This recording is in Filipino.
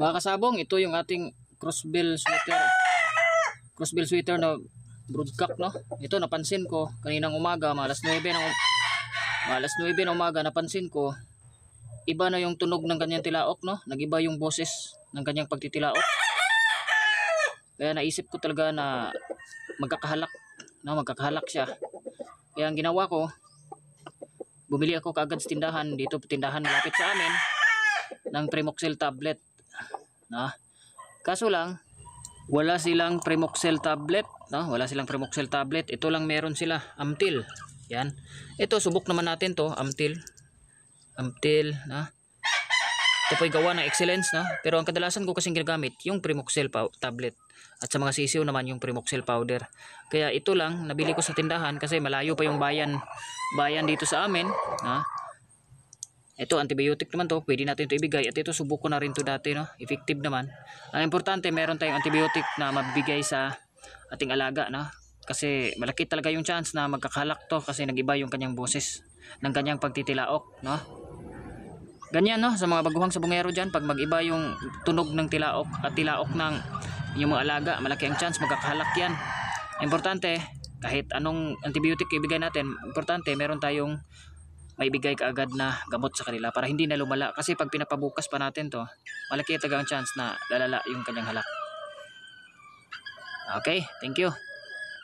Mga kasabong, ito yung ating crossbill sweater. Crossbill sweater na broodcock, no? Ito napansin ko kaninang umaga, mga alas 9 ng umaga, napansin ko iba na yung tunog ng kanyang tilaok, no? Nagiba yung boses ng kanyang pagtitilaok. Kaya naisip ko talaga na magkakahalak, no? Magkakahalak siya. Kaya ang ginawa ko, bumili ako kaagad sa tindahan, dito tindahan malapit sa amin, ng Primoxil tablet. No? Kaso lang, wala silang Primoxil tablet, no? Wala silang Primoxil tablet. Ito lang meron sila, Amtil. Yan. Ito subok naman natin to, Amtil. Amtil, no? Ito po'y gawa ng Excellence, no? Pero ang kadalasan ko kasing ginagamit yung Primoxil tablet. At sa mga sisiw naman yung Primoxil powder. Kaya ito lang nabili ko sa tindahan kasi malayo pa yung bayan dito sa amin, no? Ito antibiotic naman to, pwede natin ito ibigay, at ito subok ko na rin to dati, no? Effective naman. Ang importante meron tayong antibiotic na mabibigay sa ating alaga, no? Kasi malaki talaga yung chance na magkakalak to kasi nagiba yung kanyang boses ng kanyang pagtitilaok, no? Ganyan, no, sa mga baguhang sabungero dyan, pag mag-iba yung tunog ng tilaok at tilaok ng yung mga alaga, malaki ang chance magkakahalak yan. Importante, kahit anong antibiotic ibigay natin, importante meron tayong maibigay kaagad na gamot sa kanila para hindi na lumala. Kasi pag pinapabukas pa natin to, malaki talaga ang chance na lalala yung kanyang halak. Okay, thank you.